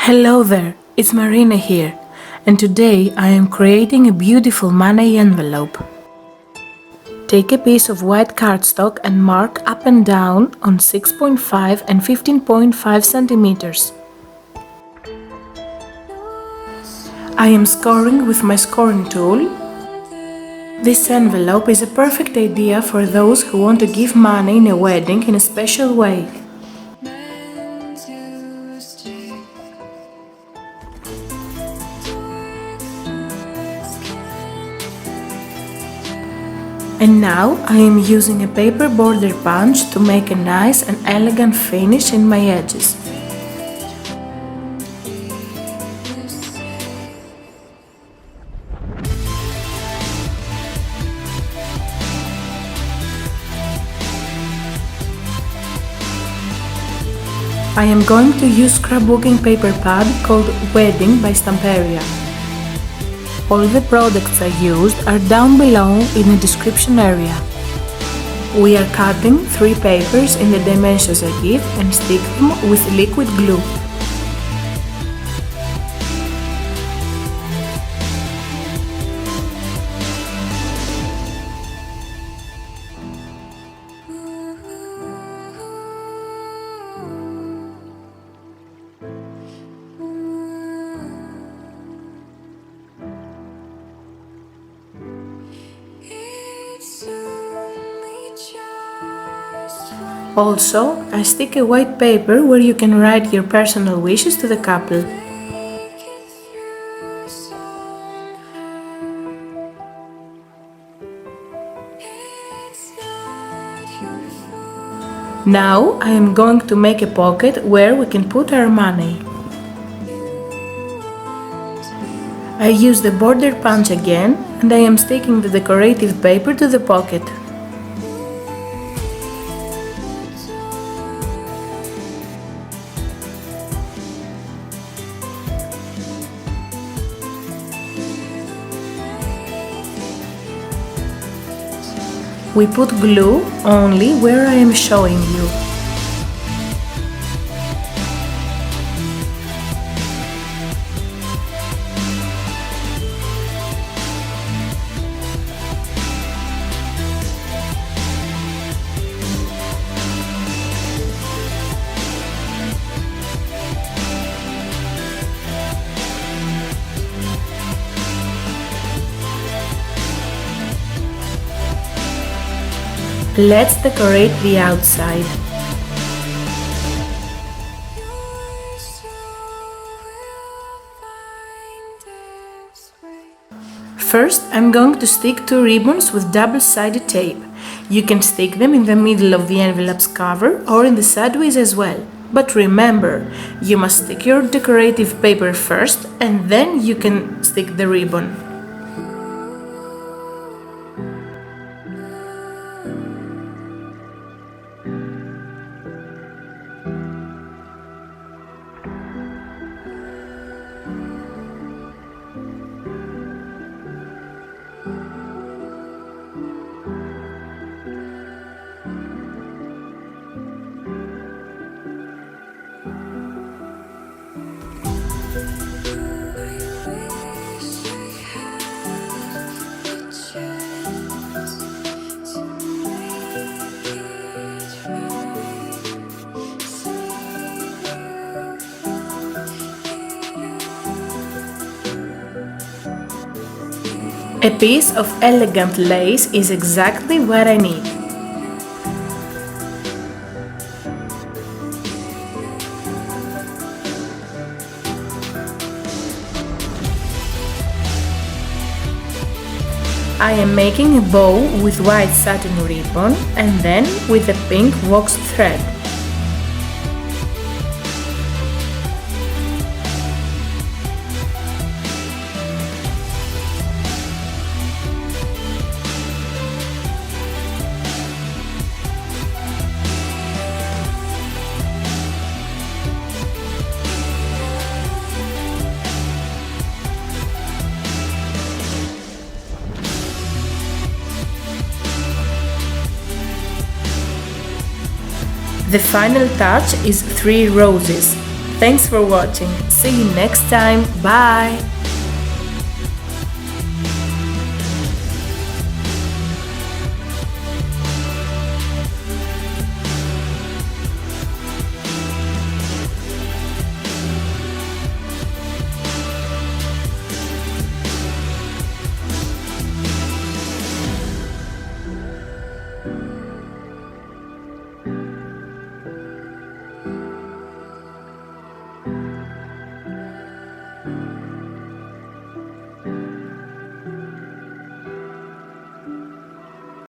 Hello there, it's Marina here, and today I am creating a beautiful money envelope. Take a piece of white cardstock and mark up and down on 6.5 and 15.5 centimeters. I am scoring with my scoring tool. This envelope is a perfect idea for those who want to give money in a wedding in a special way. And now I am using a paper border punch to make a nice and elegant finish in my edges. I am going to use scrapbooking paper pad called Wedding by Stamperia. All the products I used are down below in the description area. We are cutting 3 papers in the dimensions I give and stick them with liquid glue. Also, I stick a white paper where you can write your personal wishes to the couple. Now I am going to make a pocket where we can put our money. I use the border punch again and I am sticking the decorative paper to the pocket. We put glue only where I am showing you. Let's decorate the outside. First, I'm going to stick 2 ribbons with double-sided tape. You can stick them in the middle of the envelope's cover or in the sideways as well. But remember, you must stick your decorative paper first and then you can stick the ribbon. A piece of elegant lace is exactly what I need. I am making a bow with white satin ribbon and then with a pink wax thread. The final touch is 3 roses. Thanks for watching. See you next time. Bye!